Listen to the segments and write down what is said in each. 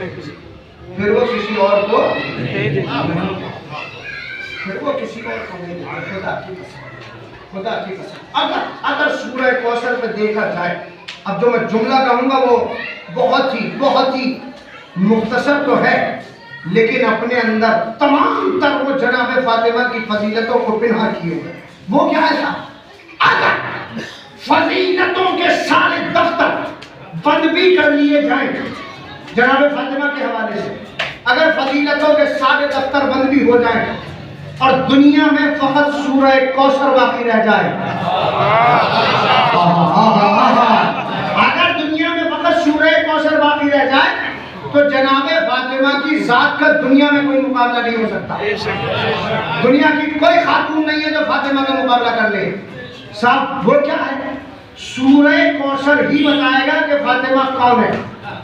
फिर वो किसी और को खुदा की कसम। अगर सूरह कौसर पे देखा जाए, अब जो मैं जुमला कहूँगा वो बहुत ही मुख्तसर तो है, लेकिन अपने अंदर तमाम तर वो जनाब फातिमा की फजीलतों को पिन्हा किए हुए। वो क्या है साहब, अगर फजीलतों के सारे दफ्तर बंद भी कर लिए जाएं जनाब फातिमा के हवाले से, अगर फजीलतों के सारे दफ्तर बंद भी हो जाएं और दुनिया में फकत सूरह कौसर बाकी रह जाए, अगर दुनिया में फकत सूरह कौसर बाकी रह जाए तो जनाबे फातिमा की जात का दुनिया में कोई मुकाबला नहीं हो सकता। दुनिया की कोई खातून नहीं है जो फातिमा का मुकाबला कर ले। साहब वो क्या है, सूरह कौसर ही बताएगा कि फातिमा कौन है।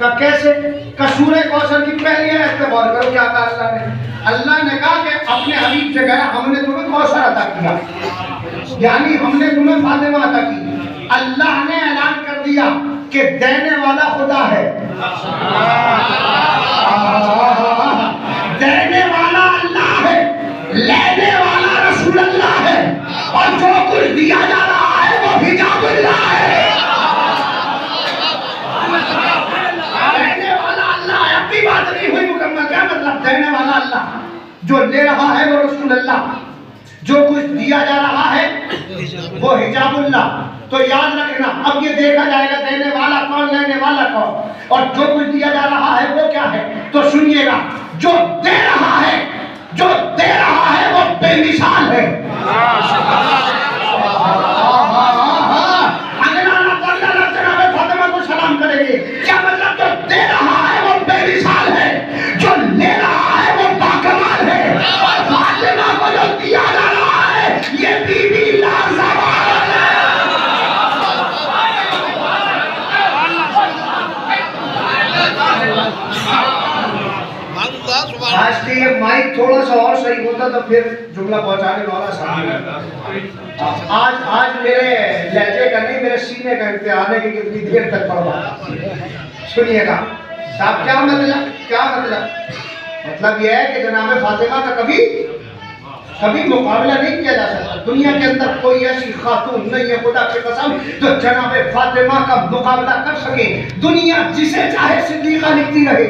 का कैसे, का सूरह कौसर की पहली आयत पे गौर करो, क्या कहा अल्लाह ने कहा कि अपने हबीब से कहा हमने तुम्हें कौसर अता किया, यानी हमने तुम्हें फातिमा अता की। अल्लाह ने ऐलान कर दिया कि देने वाला खुदा है, देने वाला अल्लाह है, लेने वाला रसूल अल्लाह है, और जो कुछ दिया जा रहा है वो हिजाबुल्लाह है। देने वाला अल्लाह है, अपनी बात नहीं हुई मुकम्मल। क्या मतलब, देने वाला अल्लाह, जो ले रहा है वो रसूल अल्लाह, जो कुछ दिया जा रहा है वो हिजाबुल्लाह। तो याद रखना, अब ये देखा जाएगा देने वाला कौन, लेने वाला कौन, और जो कुछ दिया जा रहा है वो क्या है। तो सुनिएगा, जो दे रहा है वो बेमिसाल है। फातिमा को सलाम करेंगे, क्या मतलब, जो दे रहा है वो बेमिसाल है, जो ले रहा है वो बाकमाल है, और फातिमा को जो दिया जा रहा है ये बीबी लाजवाब है। आज के ये माइक थोड़ा सा और सही होता तो फिर जुमला पहुंचाने वाला सामने। आज मेरे लहजे का नहीं, मेरे सीने का इम्तिहान है कि कितनी देर तक पढ़वा। सुनिएगा साहब, क्या मतलब यह है कि जनाब फातिमा का कभी मुकाबला नहीं किया जा सकता। दुनिया के अंदर कोई ऐसी खातून नहीं है खुदा की कसम जो जनाब फातिमा का मुकाबला कर सके। दुनिया जिसे चाहे सिद्दीका लिखती रहे।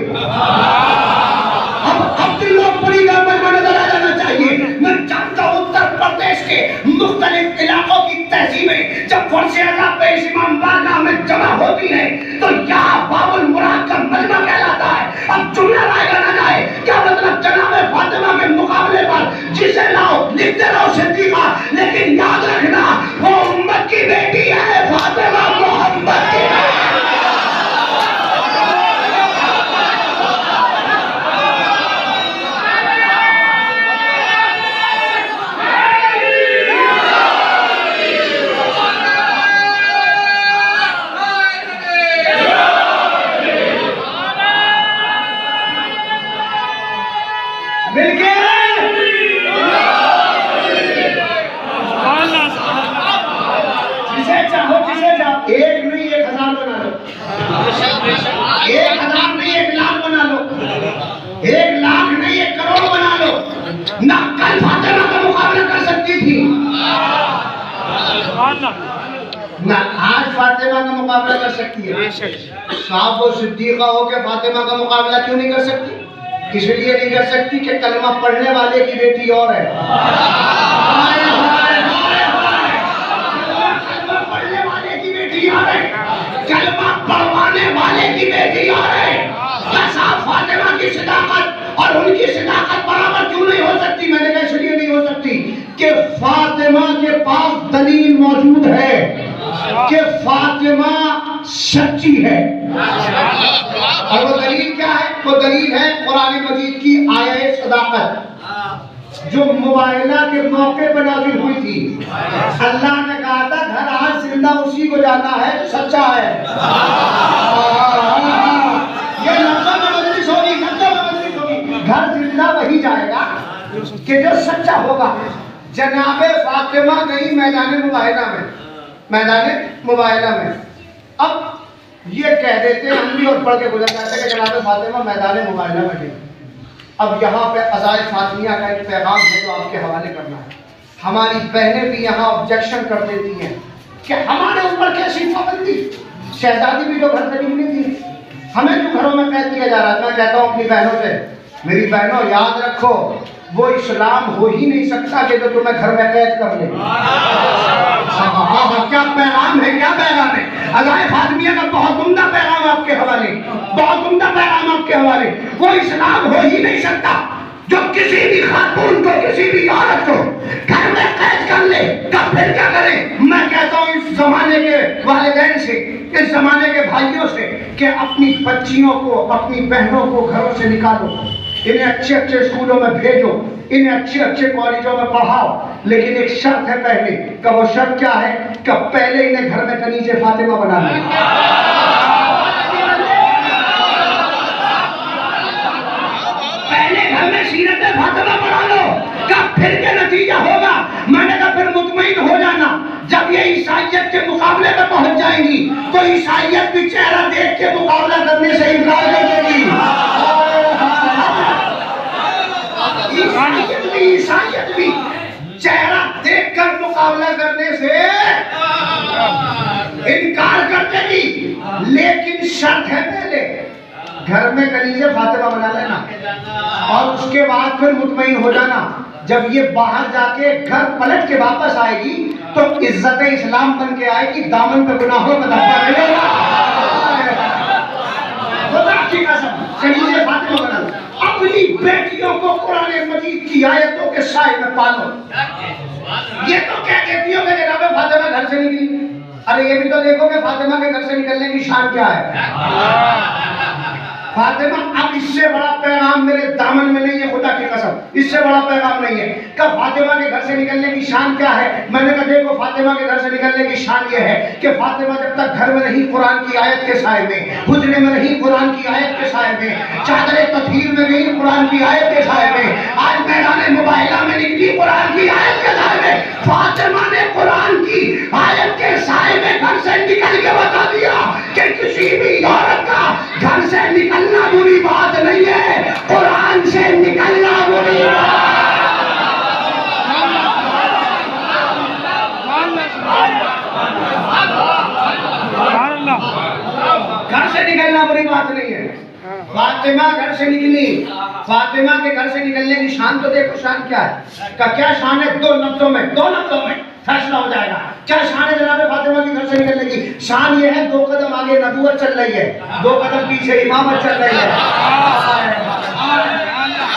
अब लोग बड़ी गड़बड़ में नजर आ जाना चाहिए। मैं जानता हूं उत्तर प्रदेश के मुख्तलिफ इलाकों की तहजीबें जब फर्शे अज़ा पे इमाम बारगाह में जमा होती है तो यहाँ बाबुल मुराद का मजमा कहलाता है। अब जुमला लाएगा ना जाए, क्या मतलब, जनाबे फातिमा के मुकाबले पर जिसे लाओ लिखते रहो सिद्दीका, लेकिन याद रखना वो उम्मत की बेटी है, फातिमा मोहम्मद की है। एक नहीं 1000 बना लो, 1000 नहीं 1 लाख बना लो, 1 लाख नहीं 1 करोड़ बना लो। ना कल फातिमा का मुकाबला कर सकती थी, ना आज फातिमा का मुकाबला कर सकती है। साहब वो सिद्दीका हो के फातिमा का मुकाबला क्यों नहीं कर सकती? इसलिए नहीं कर सकती कि कलमा पढ़ने वाले की बेटी और है। कलमा पढ़वाने वाले की बेटी आ रहे। फातिमा की सदाकत और उनकी सदाकत बराबर क्यों नहीं हो सकती? मैंने कहा इसलिए नहीं हो सकती कि फातिमा के पास दलील मौजूद है कि फातिमा सच्ची है। और वो दलील क्या है? वो दलील है कुरान मजीद की आयत सदाकत जो मुबाइला के मौके पर नाज़िल हुई थी। अल्लाह ने कहा था घर आज जिंदा उसी को जाना है जो सच्चा है। ये नब्बे में मजलिस होगी, घर जिंदा वही जाएगा कि जो सच्चा होगा। जनाबे फातिमा गई मैदान मुबाइला में। अब ये कह देते हम भी और पढ़ के गुजर जाते कि जनाब फातिमा मैदान मुबाइला में थी। अब यहाँ पे अज़ाए फातिमिया का एक पैगाम है जो आपके हवाले करना है। हमारी बहनें भी यहाँ ऑब्जेक्शन कर देती हैं कि हमारे ऊपर कैसी पाबंदी, शहजादी भी तो घर से निकली थी, हमें जो घरों में कैद किया जा रहा है। मैं कहता हूँ अपनी बहनों से, मेरी बहनों याद रखो वो इस्लाम हो ही नहीं सकता कि तो तुम्हें घर में कैद कर ले। क्या पैगाम है, क्या पैगाम है। अज़ाए फातिमिया का बहुत उम्दा पैगाम आपके हवाले, बहुत उम्दा पैगाम आपके हवाले। वो इस्लाम हो ही नहीं सकता जो किसी भी खातून को, किसी भी औरत को घर में कैद कर ले। तब फिर क्या करें। मैं कहता हूँ इस जमाने के वालिदैन से, इस जमाने के भाइयों से कि अपनी बच्चियों को, अपनी बहनों को घरों से निकालो, इन्हें अच्छे अच्छे स्कूलों में भेजो, इन्हें अच्छे अच्छे कॉलेजों में पढ़ाओ, लेकिन एक शर्त है पहले का। वो शर्त क्या है कि पहले इन्हें घर में कनीज़े फातिमा बना लो। पहले घर में सीरत फातिमा बना लो, कब फिर के नतीजा होगा। मैंने कहा फिर मुतमईन हो जाना, जब ये ईसाइयत के मुकाबले में पहुंच जाएंगी तो ईसाइयत भी चेहरा देख के मुकाबला करने से इनकार कर देगी। ईसाइयत भी चेहरा देखकर मुकाबला करने से इनकार कर देगी, लेकिन शर्त है पहले घर में कनीज़े फातिमा बना लेना और उसके बाद फिर मुतमईन हो जाना। जब ये बाहर जाके घर पलट के वापस आएगी तो इज्जत इस्लाम बन के आएगी, दामन पे गुनाहों का धब्बा रहेगा। कनीज़े फातिमा बना लो, अपनी बेटियों को कुरान मजीद की आयतों के साए में पालो। ये तो क्या कहती हो कि जनाब फातिमा घर से निकली, अरे ये भी तो देखो कि फातिमा के घर से निकलने की शान क्या है। फातिमा, अब इससे बड़ा पैगाम मेरे दामन में नहीं है, खुदा की कसम, इससे बड़ा पैगाम नहीं है। कब फातिमा के घर से निकलने की शान क्या है। मैंने कहा देखो फातिमा के घर से निकलने की शान ये है कि फातिमा जब तक घर में रही कुरान की आयत के साए में, हुजरे में रही कुरान की आयत के साए में, चादर तत्हीर में रही कुरान की आयत के साए में, आज मैदान मुबाइला में निकली कुरान की आयत के साए में। फातिमा ने कुरान की आयत के साए में घर से निकल के बता दिया कि किसी भी औरत का घर से निकलना बुरी बात नहीं है, कुरान से निकलना बुरी बात। घर से निकलना बुरी बात नहीं है। फातिमा घर से निकली, फातिमा के घर से निकलने की शान तो देखो, शान क्या है का, क्या शान है। दो लफ्जों में फैसला हो जाएगा। क्या शान है जनाब फातिमा की घर से निकलने की। शान ये है 2 कदम आगे नबूवत चल रही है, 2 कदम पीछे इमामत चल रही है।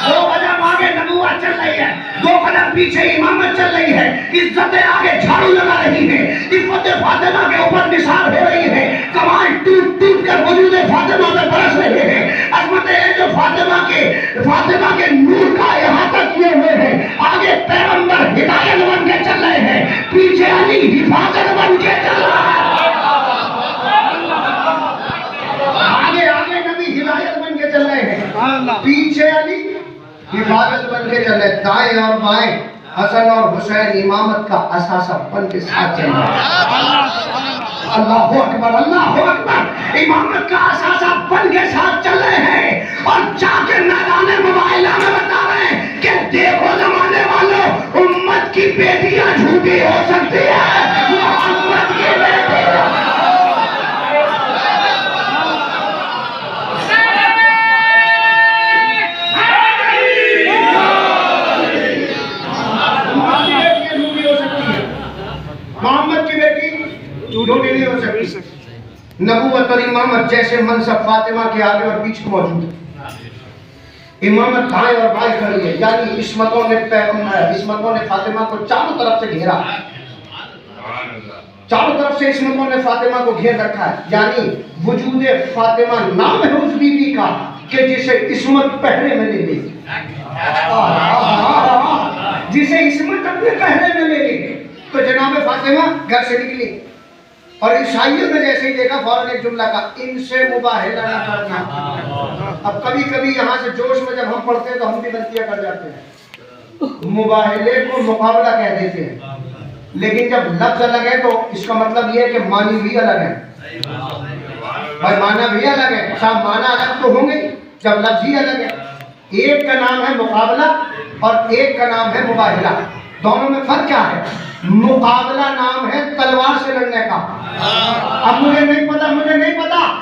2 कदम आगे नबूवत चल रही है, 2 कदम पीछे इमामत चल रही है। इज्जतें आगे झाड़ू लगा रही है, इज्जत फातिमा के ऊपर निसार हो रही है। कमाल टूट टूट कर वजूद फातिमा में बरस रहे हैं। अज़मतें जो फातिमा के नूर का यहाँ तक किए हुए हैं। आगे पैगंबर हिदायत बन के चल रहे हैं, पीछे अली हिफाजत बन के चल रहा है। आगे नबी हिदायत बन के चल रहे हैं, पीछे अली हिफाजत बन के चल रहे। दाएं और बाएं हसन और हुसैन इमामत का असासा बन के साथ चल रहा है। अल्लाहु अकबर, अल्लाहु अकबर। इमामत का असासा बन के साथ चल रहे हैं और जाके मैदान मुबाइला में बता रहे हैं कि देखो जमाने वालों, उम्मत की बेटियां झूठी हो सकती है, मोहम्मद की बेटियां। मोहम्मद की बेटी झूठी नहीं हो सकती। नबूवत और इमामत जैसे मनसब फातिमा के आगे और पीछे मौजूद है। इमामत दाएं और बाएं खड़ी है, यानी इस्मतों ने फातिमा को चारों तरफ से घेरा, चारों तरफ से इस्मतों ने फातिमा को घेर रखा है। यानी वजूद फातिमा नाम है उस बीबी का कि जिसे इस्मत पहरे में ले ली, जिसे इस्मत अपने पहरे में ले ली। तो जनाब फातिमा घर से निकली और ईसाइयों ने जैसे ही देखा फौरन एक जुमला का, इनसे मुबाहिला ना करना। अब कभी कभी यहाँ से जोश में जब हम पढ़ते हैं तो हम भी गलतियां कर जाते हैं, मुबाहिले को मुकाबला कह देते हैं, लेकिन जब लफ्ज अलग है तो इसका मतलब यह है कि मानी भी अलग है। भाई माना भी अलग है, सब माना अलग तो होंगे जब लफ्ज ही अलग है। एक का नाम है मुकाबला और एक का नाम है मुबाहिला। दोनों में फर्क क्या है? मुकाबला नाम है तलवार से लड़ने का। अब मुझे नहीं पता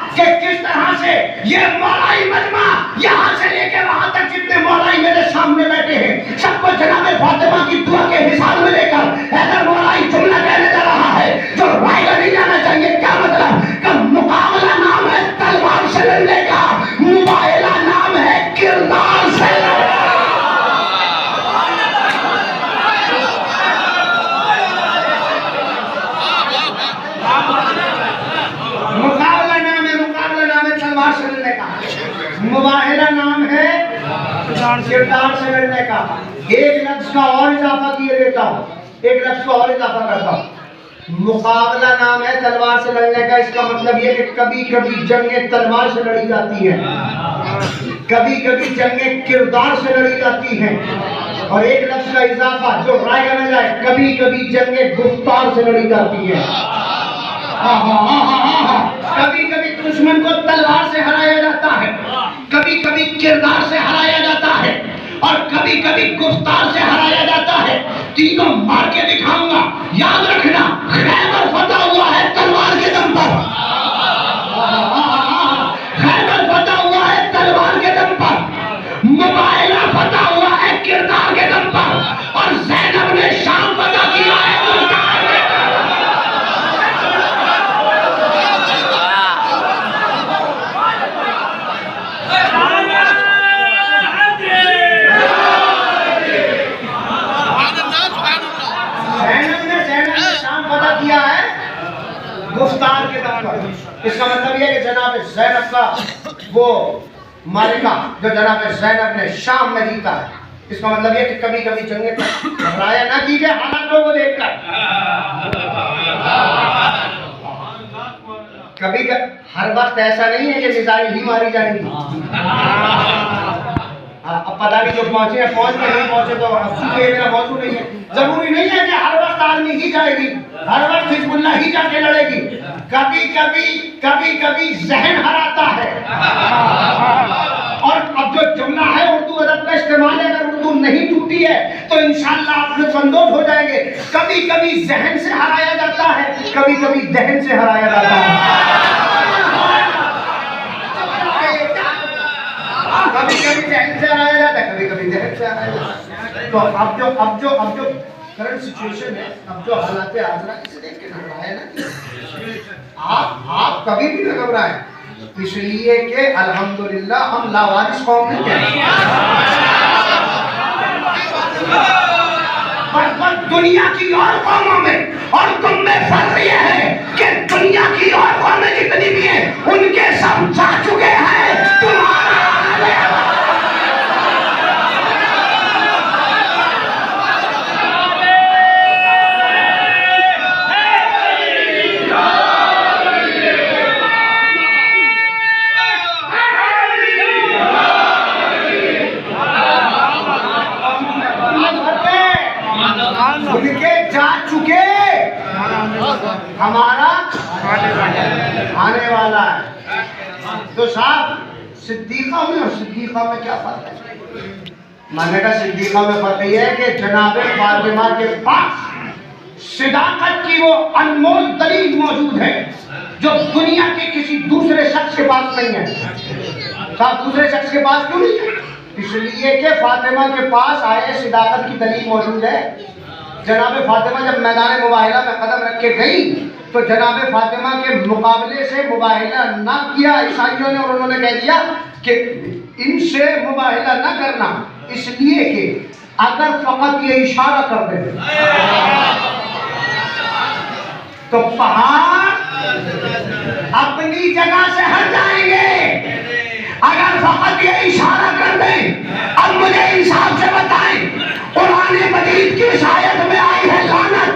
कि किस तरह से ये मौलाई मजमा यहाँ से लेके वहां तक जितने मौलाई मेरे सामने बैठे हैं सबको जनाब फातिमा की दुआ के हिसाब में लेकर हैदर मौलाई जुमला कहने जा रहा है जो रायगा नहीं जाना चाहिए। क्या मतलब कि मुकाबला नाम है तलवार से लड़ने का, मुबाहिला नाम है किरदार से लड़ने का। मुबाहिला नाम है किरदार से लड़ने का। एक लफ्ज का और इजाफा किए देता हूँ, एक लफ्ज का और इजाफा करता हूँ। मुकाबला नाम है तलवार से लड़ने का। इसका मतलब ये कि कभी कभी जंगें तलवार से लड़ी जाती हैं, कभी कभी जंगें किरदार से लड़ी जाती हैं। और एक लफ्ज का इजाफा जो रायगा में जाए, कभी कभी जंगें गुफ्तार से लड़ी जाती हैं। कभी कभी दुश्मन को तलवार से हराया जाता है, कभी कभी किरदार से हराया जाता है और कभी कभी गुफ्तार से हराया जाता है। तीनों मार के दिखाऊंगा, याद रखना। खैबर फतह हुआ है तलवार के दम पर, खैबर फतह हुआ है तलवार के दम पर, मुबाहिला फतह हुआ है किरदार के दम पर, और ज़ैनब ने शाम फतह किया है गुफ्तार के दम पर। किया है गुफ्तार के दम पर। इसका मतलब यह कि जनाब ज़ैनब का वो मालिका जो जनाब ज़ैनब ने शाम में जीता है, इसका मतलब यह कि कभी कभी जंगे घबराया ना कीजिए हालातों को देखकर। कभी हर वक्त ऐसा नहीं है कि मिसाइल ही मारी जाएगी। अब पता नहीं जो पहुंचे हैं पहुंच में नहीं पहुंचे तो मेरा मौजू नहीं है। जरूरी नहीं है कि हर वक्त आर्मी ही जाएगी, हर वक्त हिजबुल्लाह ही जाके लड़ेगी। कभी कभी जहन हराता है। और अब जो जुमला है उर्दू अदब का इस्तेमाल है, अगर उर्दू नहीं टूटी है तो इंशाअल्लाह आप लोग संतोष हो जाएंगे। कभी कभी जहन से हराया जाता है, कभी कभी दहन से हराया जाता है। कभी कभी जहन से हराया जाता है, कभी कभी दहन से हराया जाता है। तो अब जो करंट सिचुएशन है, अब जो हालात आजरा इसे देख के घबराए ना। आप कभी भी न घबराएं, इसलिए कि अल्हम्दुलिल्लाह हम लावारिस कौम नहीं है। पर दुनिया की और कौमों में और तुम में फर्क यह है कि दुनिया की और कौमें जितनी भी हैं उनके सब जा चुके हैं। तुम्हारा उनके जा चुके, हमारा आने वाला है। तो साहब सिद्दीक़ा में और सिद्दीक़ा में क्या फर्क है? माने का सिद्दीक़ा में फर्क यह है कि जनाब फातिमा के पास सिदाकत की वो अनमोल दलील मौजूद है जो दुनिया के किसी दूसरे शख्स के पास नहीं है। साहब दूसरे शख्स के पास क्यों नहीं है? इसलिए कि फातिमा के पास आए सिदाकत की दलील मौजूद है। जनाब फातिमा जब मैदान मुबाहिला में कदम रख के गई तो जनाब फातिमा के मुकाबले से मुबाहिला ना किया ईसाइयों ने, और उन्होंने कह दिया कि इनसे मुबाहिला ना करना, इसलिए कि अगर फकत ये इशारा कर दे तो पहाड़ अपनी जगह से हट जाएंगे। अगर फकत ये इशारा कर दें, अब मुझे इंसाफ से बताएं, कुरान मजीद की शायद में आई है लानत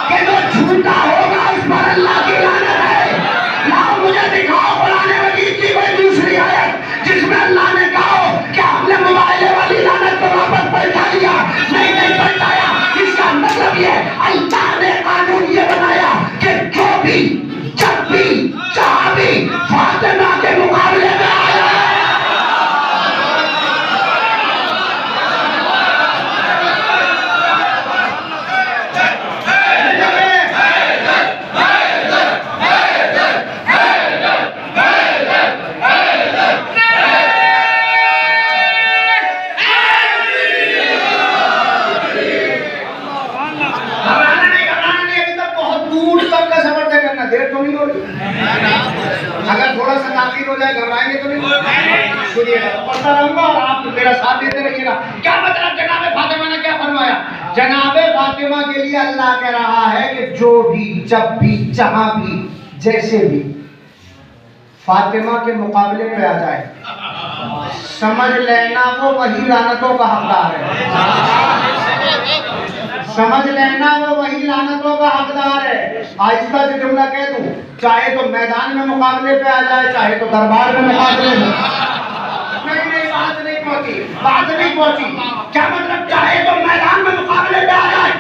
कि जो झूठा होगा उस पर अल्लाह की लानत है। लाओ मुझे दिखाओ कुरान मजीद की कोई दूसरी आयत जिसमें अल्लाह ने कहा कि आपने मुबाहिले वाली लानत को वापस पलटा लिया। नहीं पलटाया। इसका मतलब ये अल्लाह ने कानून ये बनाया कि जो भी जब भी घबराएंगे तो नहीं? सुनिएगा, पढ़ता रहूंगा और आप मेरा साथ देते रहिएगा। क्या मतलब जनाबे फातिमा ने क्या फरमाया? जनाबे फातिमा के लिए अल्लाह कह रहा है कि जो भी, जब भी, जहां भी, जैसे भी फातिमा के मुकाबले पे आ जाए, समझ लेना वो वही लानतों का हकदार है। समझ लेना वो वही लानतों का हकदार है। आहिस्ता से जुमला कह दूं, चाहे तो मैदान में मुकाबले पे आ जाए, चाहे तो दरबार में मुकाबले में। नहीं, बात नहीं पहुंची, बात नहीं पहुंची। क्या मतलब? चाहे तो मैदान में मुकाबले पे आ जाए,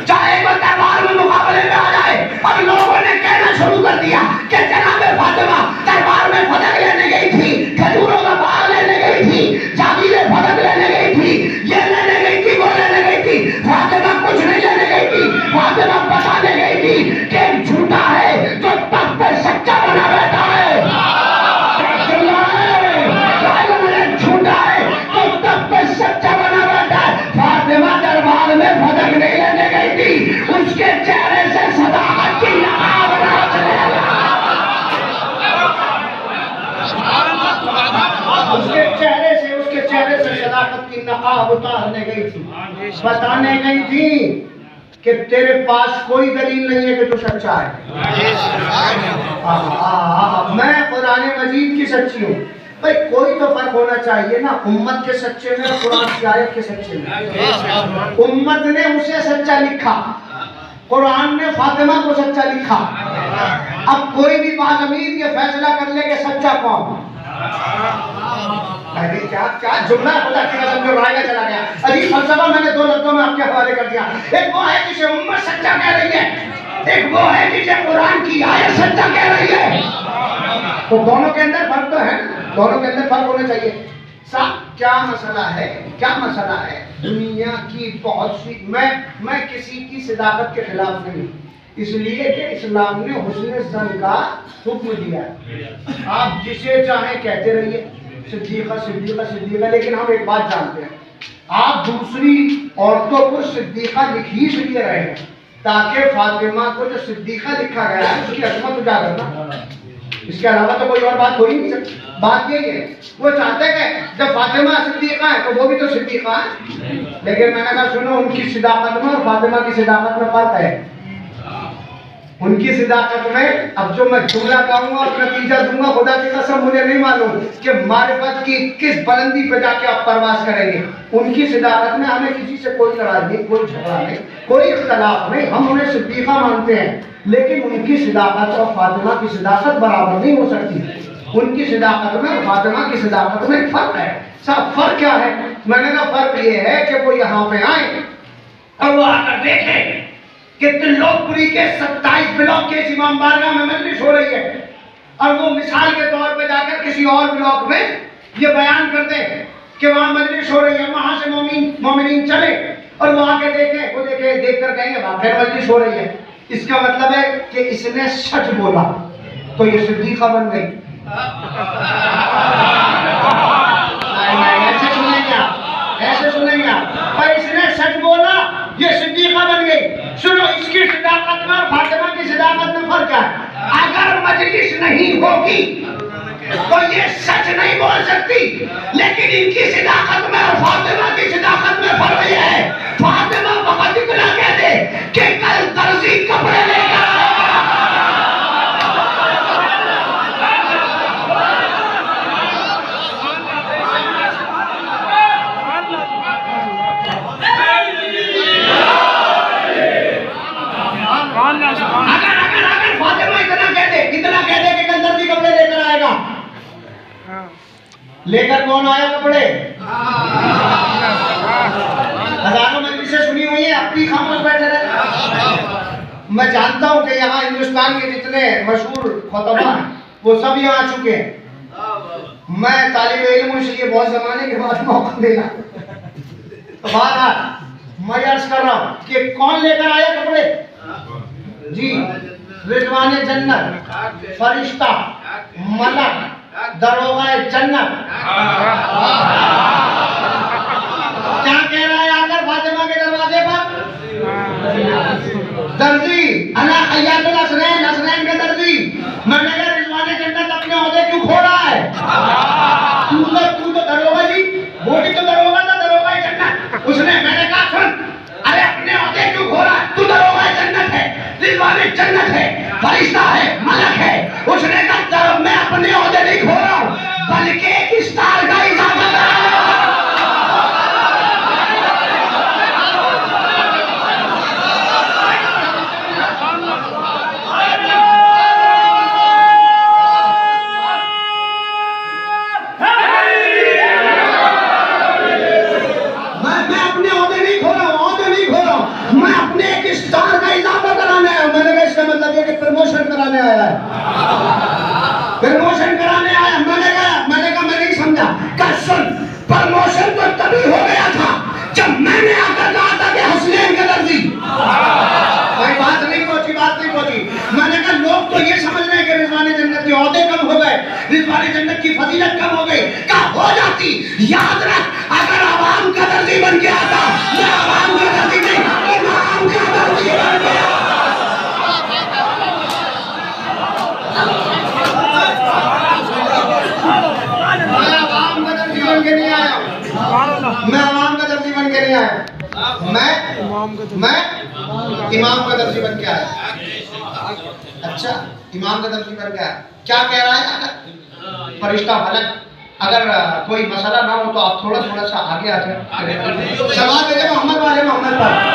चाहे तो दरबार में मुकाबले पे आ जाए। अब लोगों ने कहना शुरू कर दिया कि जनाबे फातिमा दरबार में पदक लेने गई थी, खजूरों का बाग लेने गई थी, जागीरें पदक लेने गई थी, ये लेने गई थी, वो लेने गई थी। फातिमा कुछ नहीं लेने गई थी, फातिमा बताने गई थी कि एक झूठा है जो तख्त पे सच्चा बना बैठा है। झूठा है तो तख्त पे सच्चा बना बैठा है। फातिमा दरबार में पदक नहीं लेने गई थी, उसके चेहरे से सदाकत की नकाब उसके चेहरे से सदाकत की नकाब उतारने गई थी, बताने गई थी कि तेरे पास कोई दलील नहीं है कि तू सच्चा है। मैं कुरान मजीद की सच्ची हूँ। भाई कोई तो फर्क होना चाहिए ना, उम्मत के सच्चे में, कुरान की आयत के सच्चे में। उम्मत ने उसे सच्चा लिखा, कुरान ने फातिमा को सच्चा लिखा। अब कोई भी बाज़मीर ये फैसला कर ले कि सच्चा कौन। अरे क्या जुमला खुदा की कसम जो रायगा चला गया। अजीब फलसफा मैंने दो लफ्जों में आपके हवाले कर दिया। एक वो है जिसे उम्मत सच्चा कह रही है, एक वो है जिसे कुरान की आयत सच्चा कह रही है। तो दोनों के अंदर फर्क तो है, दोनों के अंदर फर्क होना चाहिए। साहब क्या मसला है, क्या मसला है? दुनिया की बहुत सी, मैं किसी की सदाकत के खिलाफ नहीं, इसलिए कि इस्लाम ने हुस्न ज़न का हुक्म दिया है। आप जिसे चाहे कहते रहिए, सिद्दीक़ा सिद्दीक़ा सिद्दीक़ा, लेकिन हम एक बात जानते हैं, आप दूसरी औरतों को सिद्दीक़ा लिख ही इसलिए रहे हैं ताकि फातिमा को जो सिद्दीक़ा लिखा गया है उसकी अजमत उजागर ना। इसके अलावा तो कोई और बात हो ही नहीं सकती। बात यही है, वो चाहते हैं कि जब फातिमा सिद्दीक़ा है तो वो भी तो सिद्दीक़ा है। लेकिन मैंने कहा सुनो, उनकी सिदाकत में और फातिमा की सिदाकत में फर्क है। उनकी सिदाकत में, अब जो मैं जुमला कहूंगा और नतीजा दूंगा, खुदा की कसम मुझे नहीं मालूम कि मारिफत की किस बुलंदी पे जाके आप परवास करेंगे। उनकी सिदाकत में हमें किसी से कोई लड़ाई नहीं, कोई झगड़ा नहीं, कोई इख्तलाफ नहीं, हम उन्हें सिद्दीक़ा मानते हैं। लेकिन उनकी सिदाकत और फातिमा की सिदाकत बराबर नहीं हो सकती। उनकी सिदाकत में और फातिमा की सिदाकत में फर्क है। साहब फर्क क्या है? मैंने कहा फर्क ये है कि वो यहाँ पे आए और वो आकर देखें कि त्रिलोकपुरी के 27 ब्लॉक के इस इमाम बारगाह में मजलिस हो रही है, और वो मिसाल के तौर पे जाकर किसी और ब्लॉक में ये बयान कर दे कि वहाँ मजलिस हो रही है, वहाँ से मोमिनीन चले और वो आके देखे, वो देख कर कहेंगे वहाँ फिर मजलिस हो रही है। इसका मतलब है कि इसने सच बोला तो ये सिद्दीक़ा बन गई। ऐसे सुनेंगे आप, ऐसे सुनेंगे आप, पर इसने सच बोला ये सिद्दीक़ा बन गई। सुनो, इसकी सिदाकत में और फातिमा की सिदाकत में फर्क है। अगर मजलिस नहीं होगी तो ये सच नहीं बोल सकती, लेकिन इनकी सिदाकत में और फातिमा की सिदाकत में फर्क है। फातिमा बहुत इतना कह दे कि कल दर्जी कपड़े लेकर अगर फातिमा इतना कह दे कि कल दर्जी कपड़े लेकर आएगा। लेकर कौन आया कपड़े? हजारों मजलिसें सुनी हुई है, अपनी खामोश बैठे रहे। मैं जानता हूं कि यहाँ हिंदुस्तान के जितने मशहूर खुतबा हैं वो सब यहाँ आ चुके हैं। मैं तालिब इल्म हूं, इसलिए बहुत जमाने के बाद मौका मिला। तो बहरहाल मैं अर्ज कर रहा हूँ कि कौन लेकर आया कपड़े? जी, रिजवान जन्नत, फरिश्ता, मलक, दरोगा जन्नत। क्या कह रहा है आकर फातिमा के दरवाजे पर? दर्जी अला हयातुल हसनैन, हसनैन के दर्जी। मैंने कहा रिजवान जन्नत अपने ओहदे क्यों खो रहा है? कराने आया है, प्रमोशन कराने आया। मैंने कहा मैं नहीं समझा। कहा सुन, प्रमोशन तो तभी हो गया था जब मैंने आकर कहा था कि हसनैन का दर्जी। भाई बात नहीं पहुंची। मैंने कहा लोग तो ये समझ रहे हैं कि रिजवान जन्नत के ओहदे कम हो गए, रिजवान जन्नत की फजीलत कम हो गई। क्या हो जाती? याद रख, अगर आवाम का दर्जी बन के आता, मैं आवाम का दर्जी नहीं, इमाम का दर्जी बन के आता। मैं आवाम का दर्जी बन के नहीं आया, मैं आवाम का दर्जी बन के नहीं आया, मैं इमाम का दर्जी बन के आया। अच्छा, इमाम का दर्जी बन के आया। क्या कह रहा है? अगर फरिश्ता फलक, अगर कोई मसला ना हो तो आप थोड़ा सा आगे आ जाए। सवाल भेजे मोहम्मद वाले मोहम्मद पर।